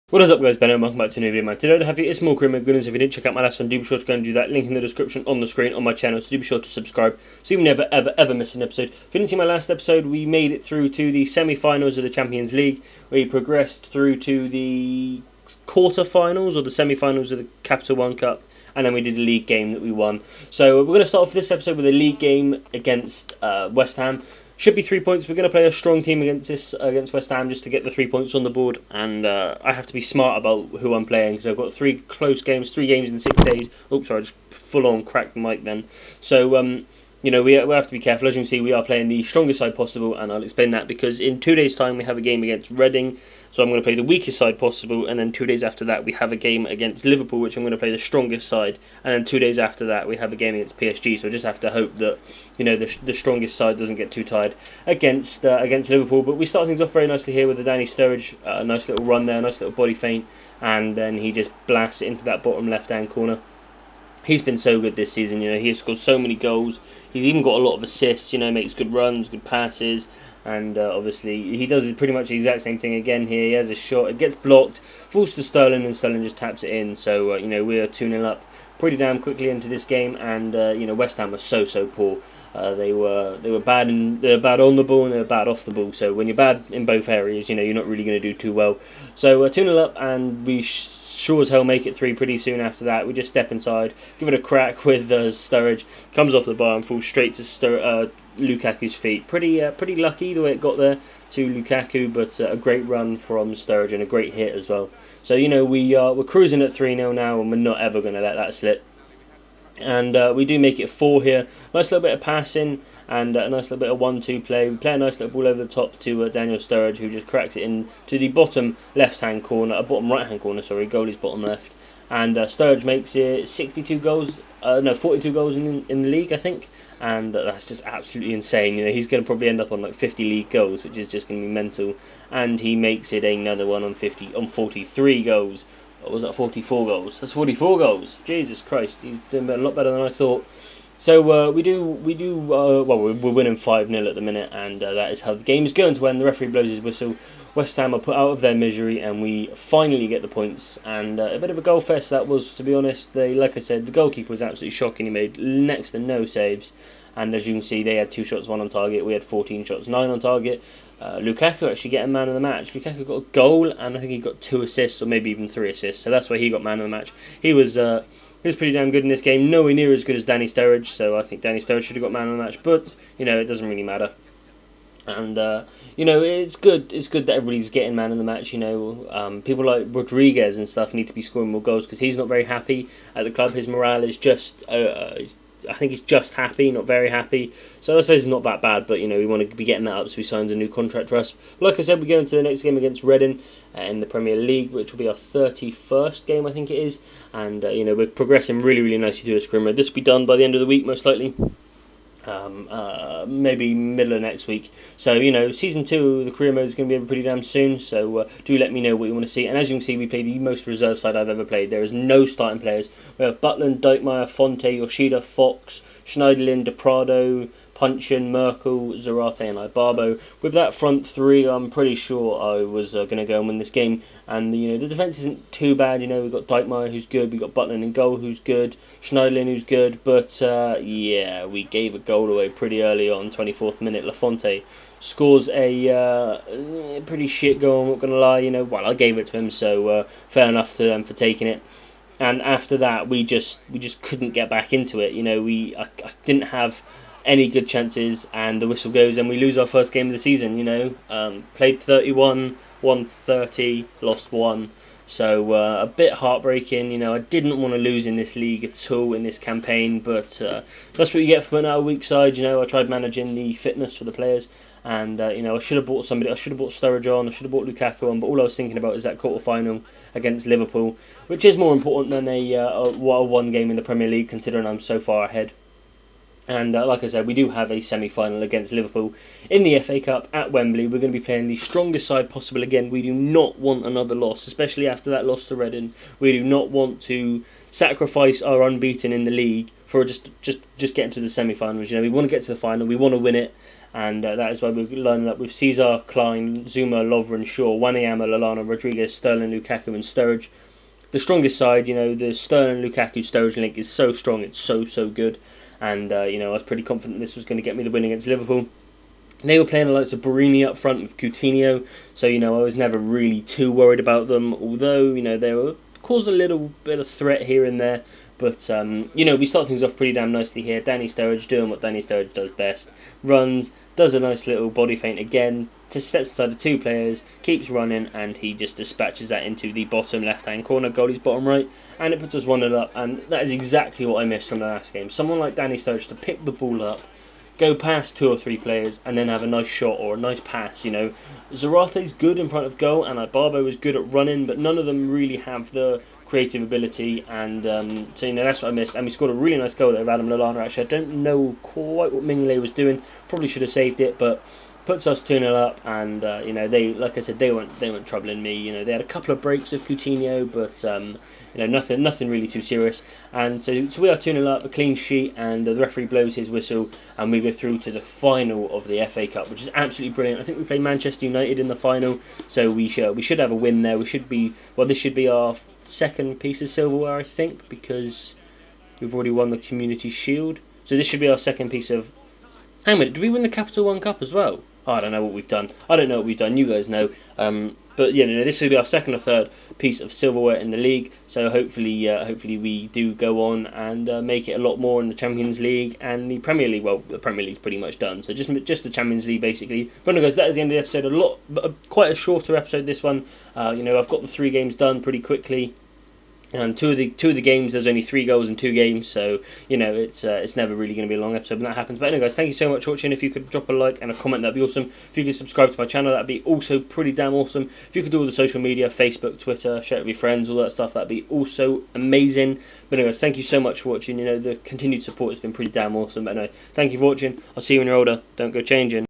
What is up, guys? Ben and welcome back to a new video, man. Today I have you, it's more Grim and Goodness. If you didn't check out my last one, do be sure to go and do that. Link in the description on the screen on my channel, so do be sure to subscribe so you never ever miss an episode. If you didn't see my last episode, we made it through to the semi-finals of the Champions League. We progressed through to the quarter-finals or the semi-finals of the Capital One Cup, and then we did a league game that we won. So we're going to start off this episode with a league game against West Ham. Should be 3 points. We're going to play a strong team against West Ham just to get the 3 points on the board, and I have to be smart about who I'm playing because I've got 3 close games, 3 games in 6 days. Oops, sorry, I just full on cracked the mic then. So you know, we have to be careful. As you can see, we are playing the strongest side possible, and I'll explain that because in 2 days' time we have a game against Reading, so I'm going to play the weakest side possible, and then 2 days after that we have a game against Liverpool, which I'm going to play the strongest side, and then 2 days after that we have a game against PSG. So I just have to hope that, you know, the strongest side doesn't get too tired against Liverpool. But we start things off very nicely here with the Danny Sturridge, a nice little run there, nice little body feint, and then he just blasts it into that bottom left-hand corner. He's been so good this season, you know, he has scored so many goals. He's even got a lot of assists, you know, makes good runs, good passes, and obviously he does pretty much the exact same thing again here. He has a shot, it gets blocked, falls to Sterling, and Sterling just taps it in. So, you know, we are 2-0 up pretty damn quickly into this game, and, you know, West Ham were so poor. They were bad on the ball and they were bad off the ball. So when you're bad in both areas, you know, you're not really going to do too well. So 2-0 up, and we sure as hell make it 3 pretty soon after that. We just step inside, give it a crack with Sturridge, comes off the bar and falls straight to Lukaku's feet. Pretty lucky the way it got there to Lukaku, but a great run from Sturridge and a great hit as well. So, you know, we're cruising at 3-0 now, and we're not ever going to let that slip. And we do make it 4 here. Nice little bit of passing and a nice little bit of 1-2 play. We play a nice little ball over the top to Daniel Sturridge, who just cracks it in to the bottom left-hand corner, bottom right-hand corner, sorry, goalie's bottom left. And Sturridge makes it 42 goals, 42 goals in the league, I think. And that's just absolutely insane. You know, he's going to probably end up on like 50 league goals, which is just going to be mental. And he makes it another one on 43 goals. Or was that 44 goals? That's 44 goals. Jesus Christ, he's doing a lot better than I thought. So well, we're winning 5-0 at the minute, and that is how the game is going to when the referee blows his whistle. West Ham are put out of their misery, and we finally get the points. And a bit of a goal fest that was, to be honest. Like I said, the goalkeeper was absolutely shocking. He made next to no saves. And as you can see, they had 2 shots, 1 on target. We had 14 shots, 9 on target. Lukaku actually getting man of the match. Lukaku got a goal, and I think he got 2 assists, or maybe even 3 assists. So that's why he got man of the match. He was pretty damn good in this game. Nowhere near as good as Danny Sturridge. So I think Danny Sturridge should have got man of the match. But you know, it doesn't really matter. And you know, it's good. It's good that everybody's getting man of the match. You know, people like Rodriguez and stuff need to be scoring more goals because he's not very happy at the club. His morale is just. I think he's just happy, not very happy. So I suppose it's not that bad, but you know, we want to be getting that up so he signs a new contract for us. Like I said, we go into the next game against Reading in the Premier League, which will be our 31st game, I think it is. And you know, we're progressing really nicely through this career mode. This will be done by the end of the week, most likely. Maybe middle of next week. So, you know, Season 2 of the career mode is going to be pretty damn soon, so do let me know what you want to see. And as you can see, we play the most reserve side I've ever played. There is no starting players. We have Butland, Dijkmeyer, Fonte, Yoshida, Fox, Schneiderlin, DePrado, Punchin, Merkel, Zarate and Ibarbo. With that front 3, I'm pretty sure I was going to go and win this game. And you know, the defence isn't too bad. You know, we've got Dijkmeyer who's good, we've got Butland in goal who's good, Schneiderlin who's good. But yeah, we gave a goal away pretty early on, 24th minute. Lafonte scores a pretty shit goal, I'm not going to lie. You know, well, I gave it to him, so fair enough to them for taking it. And after that, we just couldn't get back into it. You know, I didn't have any good chances, and the whistle goes and we lose our first game of the season. You know, played 31, won 30, lost 1, so a bit heartbreaking. You know, I didn't want to lose in this league at all in this campaign, but that's what you get for putting out a weak side. You know, I tried managing the fitness for the players, and you know, I should have bought somebody. I should have bought Sturridge on, I should have bought Lukaku on, but all I was thinking about is that quarter-final against Liverpool, which is more important than a one game in the Premier League, considering I'm so far ahead. And like I said, we do have a semi-final against Liverpool in the FA Cup at Wembley. We're going to be playing the strongest side possible again. We do not want another loss, especially after that loss to Reading. We do not want to sacrifice our unbeaten in the league for just getting to the semi-finals. We want to get to the final. We want to win it. And that is why we're lining up with Caesar, Klein, Zuma, Lovren, Shaw, Wanyama, Lallana, Rodriguez, Sterling, Lukaku and Sturridge. The strongest side, the Sterling, Lukaku, Sturridge link is so strong. It's so good. And, I was pretty confident this was going to get me the win against Liverpool. They were playing the likes of Borini up front with Coutinho, so, I was never really too worried about them, although, they were caused a little bit of threat here and there. But, we start things off pretty damn nicely here. Danny Sturridge doing what Danny Sturridge does best. Runs, does a nice little body feint again, steps aside the two players, keeps running, and he just dispatches that into the bottom left-hand corner, goalie's bottom right, and it puts us 1-0 up. And that is exactly what I missed from the last game. Someone like Danny Sturridge to pick the ball up, go past 2 or 3 players, and then have a nice shot or a nice pass. Zarate's good in front of goal, and Barbo is good at running, but none of them really have the creative ability, and so that's what I missed. And we scored a really nice goal there of Adam Lallana. Actually, I don't know quite what Mingele was doing. Probably should have saved it, but puts us 2-0 up, and they, like I said, they weren't troubling me. They had a couple of breaks of Coutinho, but nothing really too serious. And so we are 2-0 up, a clean sheet, and the referee blows his whistle, and we go through to the final of the FA Cup, which is absolutely brilliant. I think we play Manchester United in the final, so we should have a win there. This should be our second piece of silverware, I think, because we've already won the Community Shield. So this should be our second piece of. Hang on a minute, did we win the Capital One Cup as well? Oh, I don't know what we've done. You guys know. But this will be our second or third piece of silverware in the league. So hopefully we do go on and make it a lot more in the Champions League and the Premier League. Well, the Premier League's pretty much done. So just the Champions League basically. But no, guys, that is the end of the episode. Quite a shorter episode this one. I've got the 3 games done pretty quickly. And two of the games, there's only 3 goals in 2 games, so it's never really going to be a long episode when that happens. But anyway, guys, thank you so much for watching. If you could drop a like and a comment, that'd be awesome. If you could subscribe to my channel, that'd be also pretty damn awesome. If you could do all the social media, Facebook, Twitter, share it with your friends, all that stuff, that'd be also amazing. But anyway, guys, thank you so much for watching. The continued support has been pretty damn awesome. But anyway, thank you for watching. I'll see you when you're older. Don't go changing.